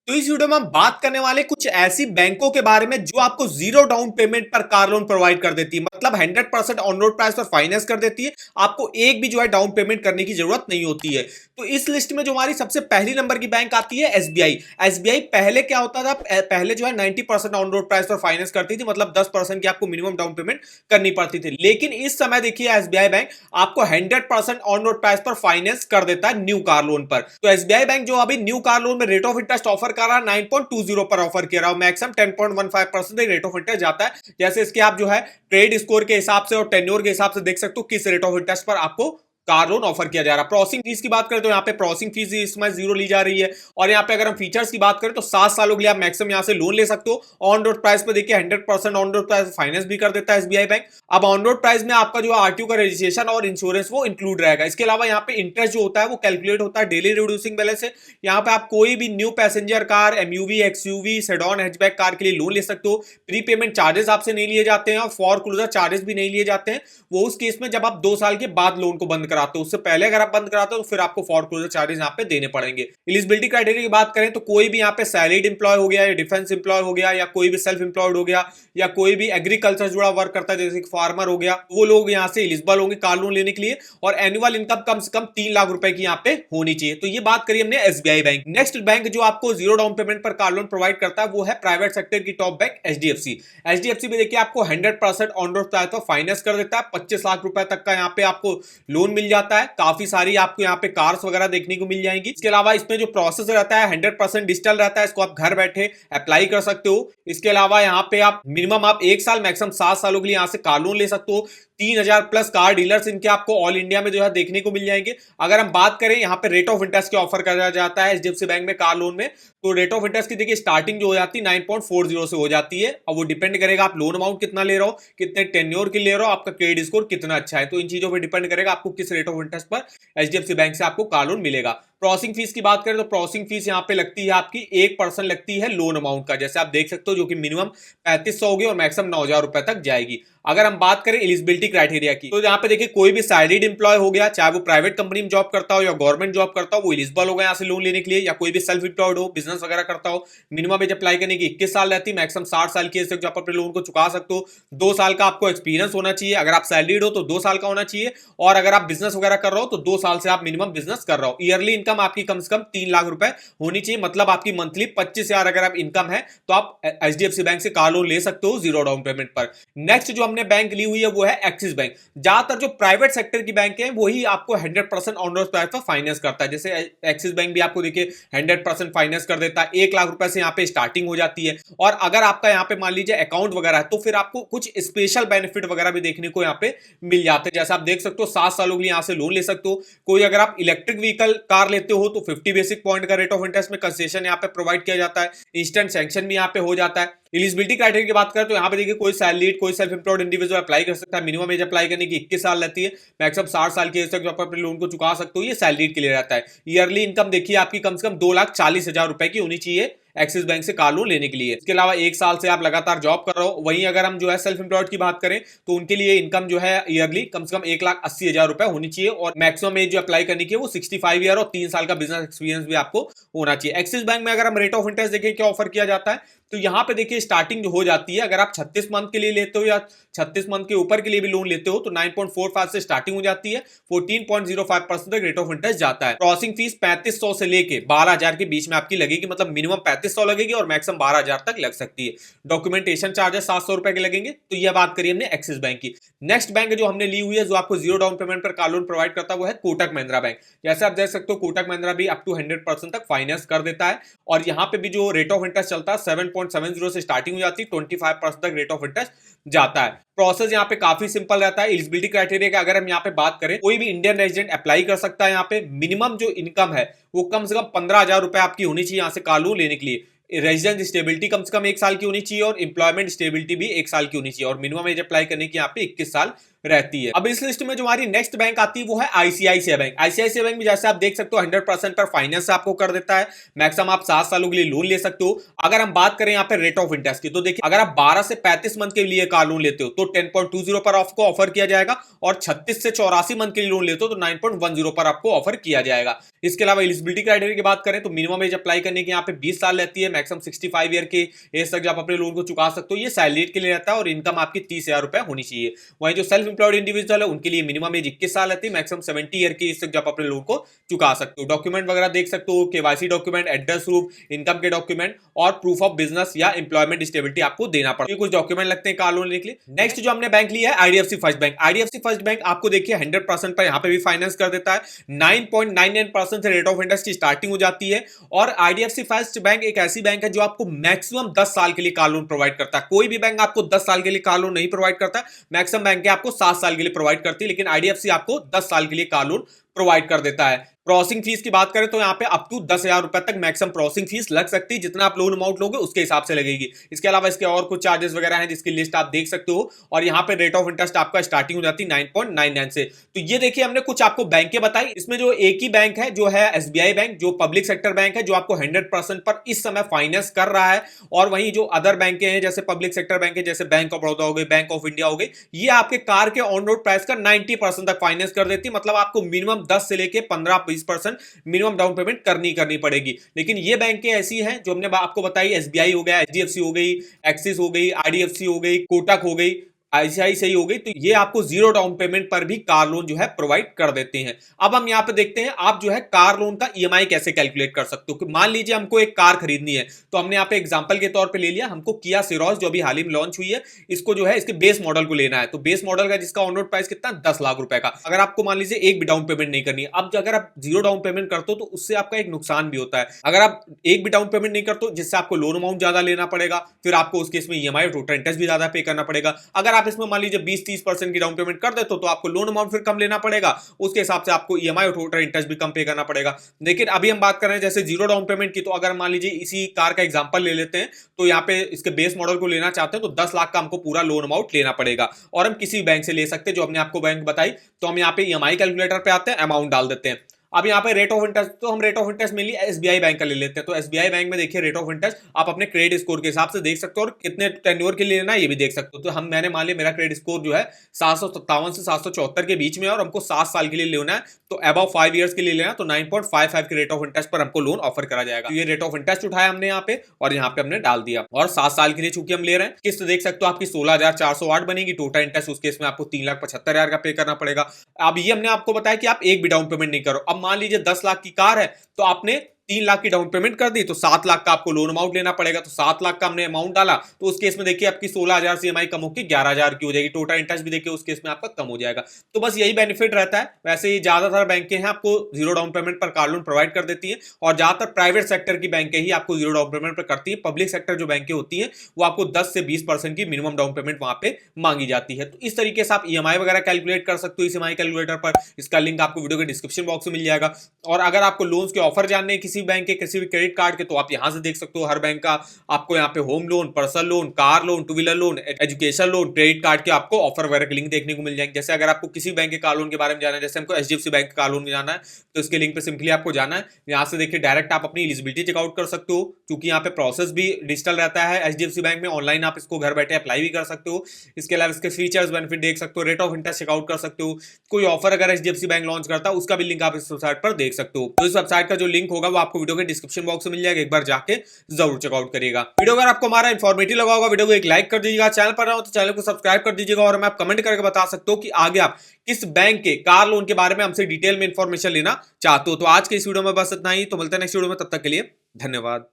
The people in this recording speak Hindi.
तो इस वीडियो में हम बात करने वाले कुछ ऐसी बैंकों के बारे में जो आपको जीरो डाउन पेमेंट पर कार लोन प्रोवाइड कर देती है, मतलब 100% ऑन रोड प्राइस पर फाइनेंस कर देती है। आपको एक भी जो है डाउन पेमेंट करने की जरूरत नहीं होती है। तो इस लिस्ट में जो हमारी सबसे पहली नंबर की बैंक आती है एसबीआई। एसबीआई पहले क्या होता था, पहले जो है 90% ऑन रोड प्राइस पर फाइनेंस करती थी, मतलब 10% की आपको मिनिमम डाउन पेमेंट करनी पड़ती थी। लेकिन इस समय देखिए एसबीआई बैंक आपको 100% ऑन रोड प्राइस पर फाइनेंस कर देता है न्यू कार लोन पर। तो एसबीआई बैंक जो अभी न्यू कार लोन में रेट ऑफ इंटरेस्ट ऑफर कर रहा है 9.20 पर ऑफर कर रहा है, मैक्सिमम 10.15% रेट ऑफ इंटरेस्ट जाता है। जैसे इसके आप जो है क्रेडिट स्कोर के हिसाब से और टेन्योर के हिसाब से देख सकते हो किस रेट ऑफ इंटरेस्ट पर आपको कार लोन ऑफर किया जा रहा है। प्रोसेसिंग फीस की बात करें तो यहाँ पे प्रोसेसिंग फीस इसमें जीरो ली जा रही है। और यहाँ पे अगर हम फीचर्स की बात करें तो 7 सालों के लिए आप मैक्सिमम यहाँ से लोन ले सकते हो। ऑन रोड प्राइस पे देखिए 100% ऑन रोड प्राइस फाइनेंस भी कर देता है एसबीआई बैंक। अब ऑन रोड प्राइस में आपका जो आरटीओ का रजिस्ट्रेशन और इंश्योरेंस वो इंक्लूड रहेगा। इसके अलावा यहाँ पे इंटरेस्ट जो होता है वो कैलकुलेट होता है डेली रिड्यूसिंग बैलेंस से। यहाँ पे आप कोई भी new passenger car, MUV, XUV, sedan, hatchback car के लिए लोन ले सकते हो। प्री पेमेंट चार्जेस आपसे नहीं लिए जाते हैं और फॉर क्लोजर चार्जेस भी नहीं लिए जाते हैं। वो उस केस में जब आप 2 साल के बाद लोन को बंद कराते हो, उससे पहले अगर आप बंद कराते हो तो फिर आपको फॉर क्लोजर चार्जेस यहाँ पे देने पड़ेंगे। एलिजिबिलिटी क्राइटेरिया की बात करें तो कोई भी यहाँ पे सैलरीड एम्प्लॉय हो गया या डिफेंस एम्प्लॉय हो गया या कोई भी सेल्फ एम्प्लॉयड हो गया या कोई भी एग्रीकल्चर जुड़ा वर्क करता है जैसे फार्मर हो गया, वो लोग यहाँ से एलिजिबल होंगे कार लोन लेने के लिए। और एनुअल इनकम कम से कम 3 लाख रुपए की यहाँ पे होनी चाहिए। तो ये बात करिए हमने एसबीआई बैंक। नेक्स्ट बैंक जो आपको जीरो डाउन पेमेंट पर कार लोन प्रोवाइड करता है वो है प्राइवेट सेक्टर की टॉप बैंक एचडीएफसी। एचडीएफसी में देखिए आपको 100% ऑन रोड प्राइस पर फाइनेंस कर देता है। 25 लाख रुपए तक का यहाँ पे आपको लोन मिल जाता है। काफी सारी आपको यहाँ पे कार्स वगैरह देखने को मिल जाएंगी। इसके अलावा इसमें जो प्रोसेस रहता है 100% डिजिटल रहता है। इसको आप घर बैठे अप्लाई कर सकते हो। इसके अलावा यहाँ पे आप मिनिमम आप 1 साल मैक्सिमम 7 सालों के लिए यहाँ से कार लोन ले सकते हो। 3,000 प्लस कार डीलर्स इनके आपको ऑल इंडिया में जो है देखने को मिल जाएंगे। अगर हम बात करें यहाँ पे रेट ऑफ इंटरेस्ट के ऑफर करा जाता है एचडीएफसी बैंक में कार लोन में, तो रेट ऑफ इंटरेस्ट की देखिए स्टार्टिंग जो हो जाती है 9.40 से हो जाती है। अब वो डिपेंड करेगा आप लोन अमाउंट कितना ले रहे हो, कितने टेन्योर के ले रहे हो, आपका क्रेडिट स्कोर कितना अच्छा है। तो इन चीजों पर डिपेंड करेगा आपको किस रेट ऑफ इंटरेस्ट पर एचडीएफसी बैंक से आपको कार लोन मिलेगा। प्रोसेसिंग फीस की बात करें तो प्रोसेसिंग फीस यहाँ पे लगती है आपकी 1% लगती है लोन अमाउंट का, जैसे आप देख सकते हो, जो कि मिनिमम 3500 होगी और मैक्सिमम 9,000 रुपए तक जाएगी। अगर हम बात करें एलिजिबिलिटी क्राइटेरिया की तो यहाँ पे देखिए कोई भी सैलरीड एम्प्लॉय हो गया, चाहे वो प्राइवेट कंपनी में जॉब करता हो या गवर्नमेंट जॉब करता हो, वो एलिजिबल होगा यहाँ से लोन लेने के लिए। या कोई भी सेल्फ एम्प्लॉयड हो, बिजनेस वगैरह करता हो, मिनिमम एज अप्लाई करने की 21 साल रहती है, मैक्सिमम 60 साल की एज तक आप अपने लोन को चुका सकते हो। 2 साल का आपको एक्सपीरियंस होना चाहिए। अगर आप सैलरीड हो तो 2 साल का होना चाहिए। और अगर आप बिजनेस वगैरह कर रहे हो तो 2 साल से आप मिनिमम बिजनेस कर रहे हो। ईयरली इनकम आपकी कम से कम 3 लाख रुपए होनी चाहिए, मतलब आपकी मंथली 25,000 अगर आप इनकम है तो आप एचडीएफसी बैंक से कार लोन ले सकते हो जीरो डाउन पेमेंट पर। नेक्स्ट जो हमने बैंक ली हुई है वो है एक्सिस बैंक। ज्यादातर जो प्राइवेट सेक्टर की बैंक है वही आपको 100% ऑन रोड प्राइस पर फाइनेंस करता है। जैसे एक्सिस बैंक भी आपको देखिए 100% फाइनेंस कर देता है। 1 लाख रुपए से यहाँ पे स्टार्टिंग हो जाती है। और अगर आपका यहाँ पे मान लीजिए अकाउंट वगैरह है तो फिर आपको कुछ स्पेशल बेनिफिट वगैरह भी देखने को यहाँ पे मिल जाते हैं। जैसे आप देख सकते हो 7 सालों के लिए यहाँ से लोन ले सकते हो। कोई अगर आप इलेक्ट्रिक व्हीकल कार लेते हो तो 50 बेसिक पॉइंट का रेट ऑफ इंटरेस्ट में कंसेशन यहाँ पे प्रोवाइड किया जाता है। इंस्टेंट सैंक्शन भी यहाँ पे हो जाता है। एलिजिबिलिटी क्राइटेरिया की बात करें तो यहाँ पे देखिए कोई सैलरीड, कोई सेल्फ एम्प्लॉयड इंडिविजुअल अप्लाई कर सकता है। मिनिमम एज अप्लाई करने की 21 साल रहती है, मैक्सिमम 60 साल की एज तक जो आप अपने लोन को चुका सकते हो। ये सैलरीड के लिए रहता है। ईयरली इनकम देखिए आपकी कम से कम 2,40,000 रुपए की होनी चाहिए एक्सिस बैंक से कार लोन लेने के लिए। इसके अलावा 1 साल से आप लगातार जॉब कर रहे हो। वहीं अगर हम जो है सेल्फ एम्प्लॉयड की बात करें तो उनके लिए इनकम जो है ईयरली कम से कम 1,80,000 रुपए होनी चाहिए। और मैक्सिमम एज जो अप्लाई करने की है वो 65 ईयर और 3 साल का बिजनेस एक्सपीरियंस भी आपको होना चाहिए। एक्सिस बैंक में अगर हम रेट ऑफ इंटरेस्ट देखें क्या ऑफर किया जाता है तो यहाँ पे देखिए स्टार्टिंग जो हो जाती है, अगर आप 36 मंथ के लिए लेते हो या 36 मंथ के ऊपर के लिए भी लोन लेते हो तो 9.45 से स्टार्टिंग हो जाती है। 14.05% तक रेट ऑफ इंटरेस्ट जाता है। प्रोसेसिंग फीस 3500 से लेके 12,000 के बीच में आपकी लगेगी, मतलब मिनिमम 3500 लगेगी और मैक्सिमम 12,000 तक लग सकती है। डॉक्यूमेंटेशन चार्जेस 700 रुपए के लगेंगे। तो यह बात करिए हमने एक्सिस बैंक की। नेक्स्ट बैंक जो हमने ली हुई है जो आपको जीरो डाउन पेमेंट पर कार लोन प्रोवाइड करता है वो है कोटक महिंद्रा बैंक। जैसे आप देख सकते हो कोटक महिंद्रा भी अप टू 100% तक फाइनेंस कर देता है। और यहाँ पे भी जो रेट ऑफ इंटरेस्ट चलता है 7.70 से स्टार्टिंग हो जाती है, 25% तक रेट ऑफ इंटरेस्ट जाता है। प्रोसेस यहाँ पे काफी सिंपल रहता है। एलिजिबिलिटी क्राइटेरिया का अगर हम यहाँ पे बात करें, कोई भी इंडियन रेजिडेंट अप्लाई कर सकता है। यहाँ पे मिनिमम जो इनकम है वो कम से कम 15,000 रुपए आपकी होनी चाहिए यहाँ से कार लोन लेने के लिए। रेजिडेंस स्टेबिलिटी कम से कम 1 साल की होनी चाहिए और एम्प्लॉयमेंट स्टेबिलिटी भी 1 साल की होनी चाहिए। और मिनिमम एज अप्लाई करने की यहाँ पे 21 साल रहती है। अब इस लिस्ट में जो हमारी नेक्स्ट बैंक आती है वो है आईसीआईसीआई बैंक। आईसीआईसीआई बैंक में जैसे आप देख सकते हो 100% पर फाइनेंस आपको कर देता है। मैक्सिमम आप 7 सालों के लिए लोन ले सकते हो। अगर हम बात करें यहाँ पे रेट ऑफ इंटरेस्ट की, तो देखिए अगर आप 12 से 35 मंथ के लिए कार लोन लेते हो तो 10.20 पर आपको ऑफर किया जाएगा, और 36 से 84 मंथ के लिए लोन लेते हो तो 9.10 पर आपको ऑफर किया जाएगा। इसके अलावा एलिजिबिलिटी क्राइटेरिया की बात करें तो मिनिमम एज अप्लाई करने की यहाँ पे 20 साल रहती है, मैक्सिमम 65 ईयर के एज तक आप अपने लोन को चुका सकते हो। ये सैलरीड के लिए रहता है और इनकम आपकी 30,000 रुपए होनी चाहिए। वहीं जो सेल्फ एम्प्लॉयड इंडिविजुअल है उनके लिए मिनिमम एज 21 साल रहती है, मैक्सिमम 70 ईयर की एज तक आप अपने लोन को चुका सकते हो। डॉक्यूमेंट वगैरह देख सकते हो, KYC document, address proof, income के डॉक्यूमेंट और प्रूफ ऑफ बिजनेस या एम्प्लॉयमेंट स्टेबिलिटी आपको देना पड़ता है। कुछ डॉक्यूमेंट लगते हैं कार लोन लेने के लिए। नेक्स्ट जो हमने बैंक लिया है IDFC first bank. IDFC first bank आपको देखिए 100% पर यहाँ पे भी फाइनेंस कर देता है। 9.99% से रेट ऑफ इंटरेस्ट की स्टार्टिंग हो जाती है। और आईडीएफसी फर्स्ट बैंक एक ऐसी बैंक है जो आपको मैक्सिमम 10 साल के लिए कार लोन प्रोवाइड करता है। कोई भी बैंक आपको 10 साल के लिए कार लोन नहीं प्रोवाइड करता। मैक्सिमम बैंक आपको 7 साल के लिए प्रोवाइड करती है, लेकिन आईडीएफसी आपको 10 साल के लिए कार लोन प्रोवाइड कर देता है। प्रोसेसिंग फीस की बात करें तो यहाँ पे अप टू 10,000 रुपए तक मैक्सिमम प्रोसेसिंग फीस लग सकती है, जितना आप लोन अमाउंट लोगे उसके हिसाब से लगेगी। इसके अलावा इसके और कुछ चार्जेस वगैरह हैं जिसकी लिस्ट आप देख सकते हो। और यहाँ पे रेट ऑफ इंटरेस्ट आपका स्टार्टिंग हो जाती है 9.99 से। तो ये देखिए हमने कुछ आपको बैंकें बताई। इसमें जो एक ही बैंक है जो है एसबीआई बैंक, जो पब्लिक सेक्टर बैंक है, जो आपको 100% पर इस समय फाइनेंस कर रहा है। और वहीं जो अदर बैंकें हैं जैसे पब्लिक सेक्टर बैंक है, जैसे बैंक ऑफ बड़ौदा हो गई, बैंक ऑफ इंडिया हो गई, ये आपके कार के ऑन रोड प्राइस का 90% तक फाइनेंस कर देती है। मतलब आपको मिनिमम 10 से लेके 15-20% मिनिमम डाउन पेमेंट करनी पड़ेगी। लेकिन ये बैंकें ऐसी हैं जो हमने आपको बताई, एसबीआई हो गया, एचडीएफसी हो गई, एक्सिस हो गई, आईडीएफसी हो गई, कोटक हो गई, आईसीआईसीआई हो गई, तो ये आपको जीरो डाउन पेमेंट पर भी कार लोन जो है प्रोवाइड कर देते हैं। अब हम यहां पे देखते हैं आप जो है कार लोन का ईएमआई कैसे कैलकुलेट कर सकते हो। मान लीजिए हमको एक कार खरीदनी है, तो हमने यहाँ पे एग्जांपल के तौर पे ले लिया, हमको किया सिरोज जो अभी हाल ही में लॉन्च हुई है, इसको जो है इसके बेस मॉडल को लेना है। तो बेस मॉडल का जिसका ऑन रोड प्राइस कितना 10 लाख रुपए का। अगर आपको मान लीजिए एक भी डाउन पेमेंट नहीं करनी है, अब अगर आप जीरो डाउन पेमेंट करते हो तो उससे आपका एक नुकसान भी होता है। अगर आप एक भी डाउन पेमेंट नहीं करते जिससे आपको लोन अमाउंट ज्यादा लेना पड़ेगा, फिर आपको उसके इसमें ईएमआई टोटल इंटरेस्ट भी ज्यादा पे करना पड़ेगा। अगर आप इसमें मान लीजिए 20-30% की डाउन पेमेंट कर देते हो तो आपको लोन अमाउंट फिर कम लेना पड़ेगा, उसके हिसाब से आपको ईएमआई और टोटल इंटरेस्ट भी कम पे करना पड़ेगा। लेकिन अभी हम बात कर रहे हैं जैसे जीरो डाउन पेमेंट की, तो अगर मान लीजिए इसी कार का एग्जांपल ले लेते हैं, तो यहाँ पे इसके बेस मॉडल को लेना चाहते हैं तो 10 लाख का हमको पूरा लोन अमाउंट लेना पड़ेगा। और हम किसी बैंक से ले सकते हैं जो हमने आपको बैंक बताई। तो हम यहाँ पे ईएमआई कैलकुलेटर पे आते हैं, अमाउंट डाल देते हैं। अब यहाँ पे रेट ऑफ इंटरेस्ट, तो हम rate of interest mainly SBI bank का ले लेते हैं। तो एसबीआई बैंक में देखिए रेट ऑफ इंटरेस्ट आप अपने क्रेडिट स्कोर के हिसाब से देख सकते हो और कितने टेन्योर के लिए लेना है ये भी देख सकते हो। तो हम मैंने मान लिया मेरा क्रेडिट स्कोर जो है 757 से 774 के बीच में है और हमको 7 साल के लिए लेना है, तो अबव 5 इयर्स के लिए लेना, तो 9.55 के रेट ऑफ इंटरेस्ट पर हमको लोन ऑफर करा जाएगा। तो ये रेट ऑफ इंटरेस्ट उठाया हमने यहाँ पे और यहाँ पे हमने डाल दिया। और 7 साल के लिए चूंकि हम ले रहे हैं, किस्त देख सकते हो आपकी 16,408 बनेगी। टोटल इंटरेस्ट उसके इसमें आपको 3,75,000 का पे करना पड़ेगा। अब ये हमने आपको बताया कि आप एक भी डाउन पेमेंट नहीं करो। अब मान लीजिए 10 लाख की कार है तो आपने 3 लाख की डाउन पेमेंट कर दी, तो 7 लाख का आपको लोन अमाउंट लेना पड़ेगा। तो 7 लाख का हमने अमाउंट डाला, तो उस केस में देखिए आपकी 16,000 से ईएमआई कम होकर 11,000 की हो जाएगी। टोटल इंटरेस्ट भी देखिए उस केस में आपका कम हो जाएगा। तो बस यही बेनिफिट रहता है। वैसे ही ज्यादातर बैंकें हैं आपको जीरो डाउन पेमेंट पर कार लोन प्रोवाइड कर देती है, और ज्यादातर प्राइवेट सेक्टर की बैंकें ही आपको जीरो डाउन पेमेंट पर करती है। पब्लिक सेक्टर जो बैंकें होती है वो आपको 10 से 20% की मिनिमम डाउन पेमेंट वहां पे मांगी जाती है। तो इस तरीके से आप ईएमआई वगैरह कैलकुलेट कर सकते हो इस ईएमआई कैलकुलेटर पर। इसका लिंक आपको वीडियो के डिस्क्रिप्शन बॉक्स में मिल जाएगा। और अगर आपको लोन्स के ऑफर जानने किसी बैंक के किसी भी क्रेडिट कार्ड के, तो आप यहां से देख सकते हो। हर बैंक का आपको यहाँ पे home loan, personal loan, car loan, two wheeler loan, education loan, credit card के आपको ऑफर वगैरह के लिंक देखने को मिल जाएंगे। जैसे अगर आपको किसी बैंक के कार लोन के बारे में जाना है, जैसे हमको एचडीएफसी बैंक के कार लोन में जाना है, तो इसके लिंक पे सिंपली आपको जाना है। यहाँ से देखिए डायरेक्ट आप अपनी एलिजिबिलिटी चेकआउट कर सकते हो, क्योंकि यहाँ पे प्रोसेस भी डिजिटल रहता है एचडीएफसी बैंक में। ऑनलाइन आप इसको घर बैठे अप्लाई भी कर सकते हो। इसके अलावा इसके फीचर्स बेनिफिट देख सकते हो, रेट ऑफ इंटरेस्ट चेकआउट कर सकते हो। कोई ऑफर अगर एचडीएफसी बैंक लॉन्च करता है उसका भी लिंक आप इस वेबसाइट पर देख सकते हो। तो इस वेबसाइट का जो लिंक होगा वो आपको वीडियो के डिस्क्रिप्शन बॉक्स में मिल जाएगा, एक बार जाके जरूर चेकआउट करिएगा। वीडियो अगर आपको हमारा इंफॉर्मेटिव लगा होगा, वीडियो को एक लाइक कर दीजिएगा। चैनल पर हो तो चैनल को सब्सक्राइब कर दीजिएगा। और हमें आप कमेंट करके बता सकते हो कि आगे आप किस बैंक के कार लोन के बारे में हमसे डिटेल में इंफॉर्मेशन लेना चाहते हो। तो आज के इस वीडियो में बस इतना ही, तो मिलते हैं नेक्स्ट वीडियो में, तब तक के लिए धन्यवाद।